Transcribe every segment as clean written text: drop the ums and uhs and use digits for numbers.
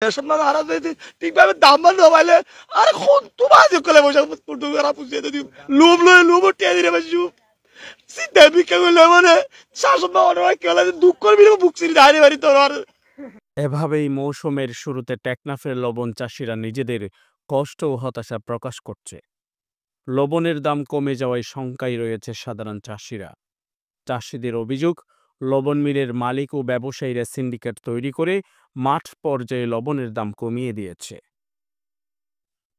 এসব না হারা যদি ঠিকভাবে দাম মান নবাইলে আরে কোন তোমার যে কলে বসে পুটু করা পুষিয়ে দিই লোভ লয়ে লোভ টিয়া দিরে বেশি চিন্তা বিকা করলে মানে শাসন না অনেক কেলা দুঃখ করবি বুক সিরি দাঁড়িয়ে বাড়ি তোর আর এভাবেই মৌসুমের শুরুতে টেকনাফের লবণ চাষিরা নিজেদের কষ্ট ও হতাশা প্রকাশ করছে। লবণের দাম কমে যাওয়ায় শঙ্কায় রয়েছে সাধারণ চাষিরা। চাষিদের অভিযোগ, লবণ মিলের মালিক ও ব্যবসায়ীরা সিন্ডিকেট তৈরি করে মাঠ পর্যায়ে লবণের দাম কমিয়ে দিয়েছে।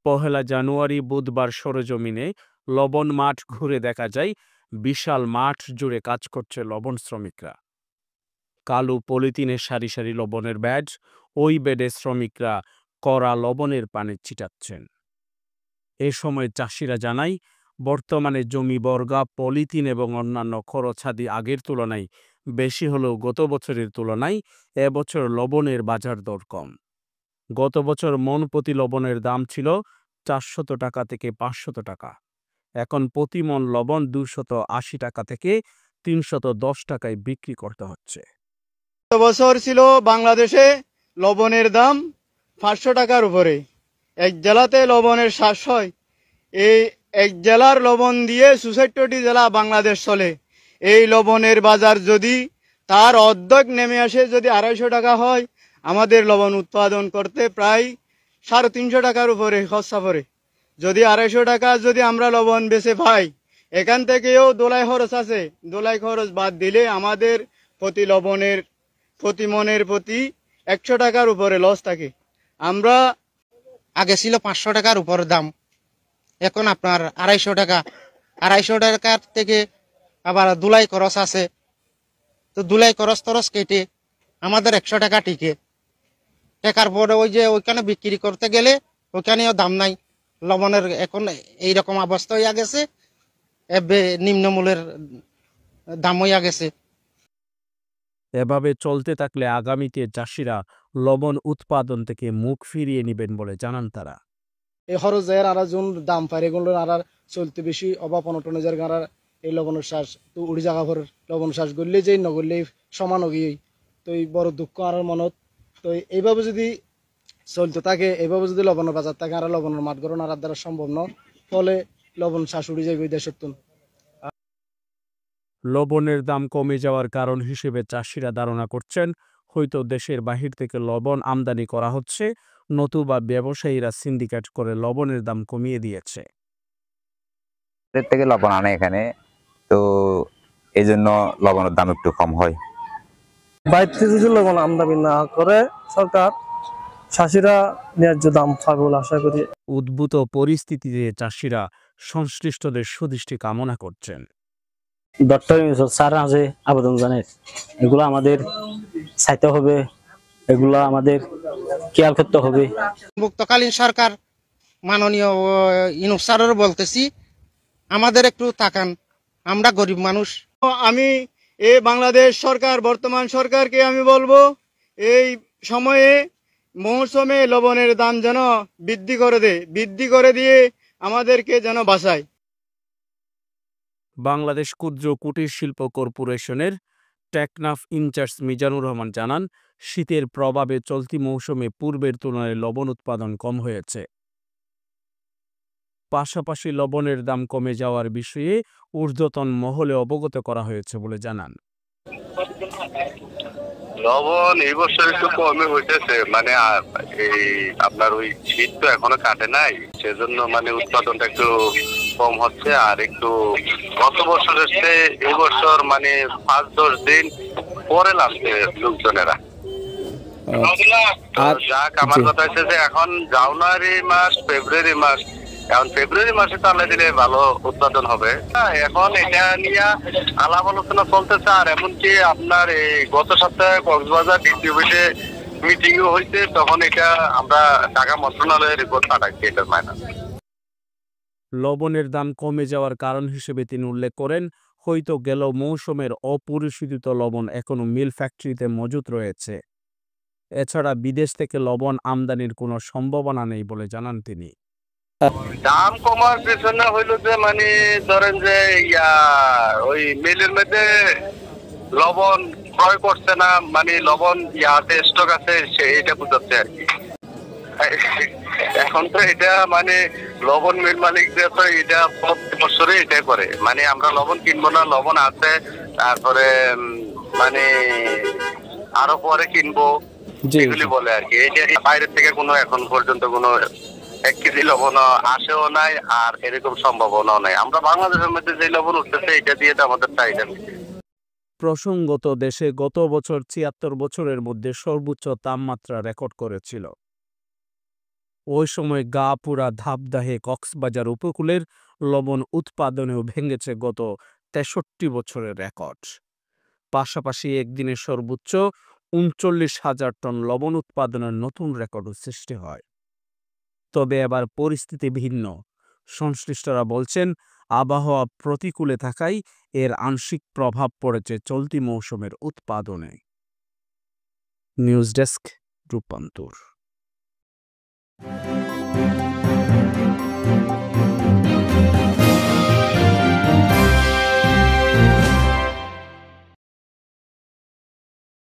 পহেলা জানুয়ারি বুধবার সরেজমিনে লবণ মাঠ ঘুরে দেখা যায় বিশাল মাঠ জুড়ে কাজ করছে লবণ শ্রমিকরা। কালো পলিথিনে সারি সারি লবণের ব্যাজ, ওই বেডে শ্রমিকরা কড়া লবণের পানি ছিটাচ্ছেন। এ সময় চাষিরা জানায়, বর্তমানে জমি বর্গা, পলিথিন এবং অন্যান্য খরচাদি আগের তুলনায় বেশি হলেও গত বছরের তুলনায় এবছর লবণের বাজার দর কম। গত বছর মন প্রতি লবণের দাম ছিল 400 টাকা থেকে 500 টাকা। এখন প্রতি মন লবণ 280 টাকা থেকে 310 টাকায় বিক্রি করতে হচ্ছে। বছর ছিল বাংলাদেশে লবণের দাম 500 টাকার উপরে। এক জেলাতে লবণের শ্বাস হয়। এই এক জেলার লবণ দিয়ে 64টি জেলা বাংলাদেশ চলে। এই লবণের বাজার যদি তার অর্ধেক নেমে আসে, যদি 250 টাকা হয়, আমাদের লবণ উৎপাদন করতে প্রায় 350 টাকার উপরে খরচা পড়ে। যদি 250 টাকা যদি আমরা লবণ বেচে পাই, এখান থেকেও দোলাই খরচ আছে। দোলাই খরচ বাদ দিলে আমাদের প্রতি মনের প্রতি 100 টাকার উপরে লস থাকে। আমরা আগে ছিল 500 টাকার উপর দাম, এখন আপনার 250 টাকা। 250 টাকার থেকে আবার দুলাই খরচ আছে, তো দুলাই খরচ টরচ কেটে আমাদের 100 টাকা টিকে। টাকার পরে ওই যে ওইখানে বিক্রি করতে গেলে ওইখানেও দাম নাই। লবণের এখন এইরকম অবস্থা হইয়া গেছে, নিম্নমূল্যের দাম হইয়া গেছে। এভাবে চলতে থাকলে আগামীতে চাষিরা লবণ উৎপাদন থেকে মুখ ফিরিয়ে নেবেন বলে জানান তারা। এই খরচ যায় আর যোন দাম পায় এগুলো আর চলতে বেশি অভাব অনটনে যার গাঁর এই লবণের শ্বাস তো উড়ি জায়গা ভর লবণ শ্বাস করলে যে নগরলে সমান হগিয়ে তো এই বড় দুঃখ আর মনত। তো এইভাবে যদি চলতে থাকে, এইভাবে যদি লবণের বাজার থাকে আর লবণের মাঠ গড়ন আর দ্বারা সম্ভব নয়, ফলে লবণ শ্বাস উড়ে যায় ওই দেশের তুন। লবণের দাম কমে যাওয়ার কারণ হিসেবে চাষিরা ধারণা করছেন, হয়তো দেশের বাহির থেকে লবণ আমদানি করা হচ্ছে, নতুবা ব্যবসায়ীরা সিন্ডিকেট করে লবণের দাম কমিয়ে দিয়েছে। থেকে লবণ আনে এখানে, তো এই জন্য লবণের দাম একটু কম হয়। বাইরে থেকে যদি লবণ আমদানি না করে সরকার, চাষিরা ন্যায্য দাম পাবে বলে আশা করি। উদ্ভূত পরিস্থিতিতে চাষিরা সংশ্লিষ্টদের সুদৃষ্টি কামনা করছেন। ডক্টর স্যার আছে আবেদন জানে, এগুলো আমাদের চাইতে হবে, এগুলো আমাদের খেয়াল করতে হবে। মুক্তকালীন সরকার মাননীয় ইউনূস স্যারের বলতেছি, আমাদের একটু তাকান, আমরা গরিব মানুষ। আমি এই বাংলাদেশ সরকার, বর্তমান সরকারকে আমি বলবো, এই সময়ে মৌসুমে লবণের দাম যেন বৃদ্ধি করে দিয়ে আমাদেরকে যেন বাঁচায়। বাংলাদেশ ক্ষুদ্র কুটির শিল্প কর্পোরেশনের টেকনাফ ইনচার্জ মিজানুর রহমান জানান, শীতের প্রভাবে চলতি মৌসুমে পূর্বের তুলনায় লবণ উৎপাদন কম হয়েছে। পাশাপাশি লবণের দাম কমে যাওয়ার বিষয়ে ঊর্ধ্বতন মহলে অবগত করা হয়েছে বলে জানান। লবণ এই বছর একটু কমে হইতেছে, মানে এই আপনার ওই শীত তো এখনো কাটে নাই, সেজন্য মানে উৎপাদনটা একটু কম হচ্ছে। আর একটু গত বছরের চেয়ে এই বছর মানে 5-10 দিন পরে লাগছে লোকজনেরা। যাক, আমার কথা হচ্ছে যে এখন জানুয়ারি মাস, ফেব্রুয়ারি মাস, এখন ফেব্রুয়ারি মাসে চালাই দিলে ভালো উৎপাদন হবে। এখন এটা নিয়ে আলাপ আলোচনা চলতেছে। আর এমনকি আপনার এই গত সপ্তাহে কক্সবাজার ডিসি অফিসে মিটিংও হয়েছে, তখন এটা আমরা ঢাকা মন্ত্রণালয়ের রিপোর্ট পাঠাচ্ছি এটার মাইনাস। লবণের দাম কমে যাওয়ার কারণ হিসেবে তিনি উল্লেখ করেন, হয়তো গেল মৌসুমের অপরিশোধিত লবণ এখনও মিল ফ্যাক্টরিতে মজুত রয়েছে। এছাড়া বিদেশ থেকে লবণ আমদানির কোনো সম্ভাবনা নেই বলে জানান তিনি। দাম কমার পেছনে হইলো যে মানে ধরেন যে ওই মিলের মধ্যে লবণ ক্রয় করছে না, মানে লবণ স্টক আছে, এটা বুঝাচ্ছে আর কি। এখন তো এটা মানে লবণ মিল মালিকদের তো এটা প্রতি বছরে এটা করে, মানে আমরা লবণ কিনবো না, লবণ আছে, তারপরে মানে আরো পরে কিনবো, এগুলি বলে আর কি। এটা বাইরের থেকে কোনো এখন পর্যন্ত কোনো 1 কেজি লবণ আসেও নাই, আর এরকম সম্ভাবনাও নাই। আমরা বাংলাদেশের মধ্যে যে লবণ উঠতেছে এটা দিয়ে তো আমাদের চাহিদা। প্রসঙ্গত দেশে গত বছর ৭৬ বছরের মধ্যে সর্বোচ্চ তাপমাত্রা রেকর্ড করেছিল। ওই সময় গাপুরা, ধাপদাহে, কক্সবাজার উপকূলের লবণ উৎপাদনেও ভেঙেছে গত ৬৩ বছরের রেকর্ড। পাশাপাশি একদিনে সর্বোচ্চ ৩৯,০০০ টন লবণ উৎপাদনের নতুন রেকর্ডও সৃষ্টি হয়। তবে এবার পরিস্থিতি ভিন্ন। সংশ্লিষ্টরা বলছেন, আবহাওয়া প্রতিকূলে থাকায় এর আংশিক প্রভাব পড়েছে চলতি মৌসুমের উৎপাদনে। নিউজ ডেস্ক, রূপান্তর।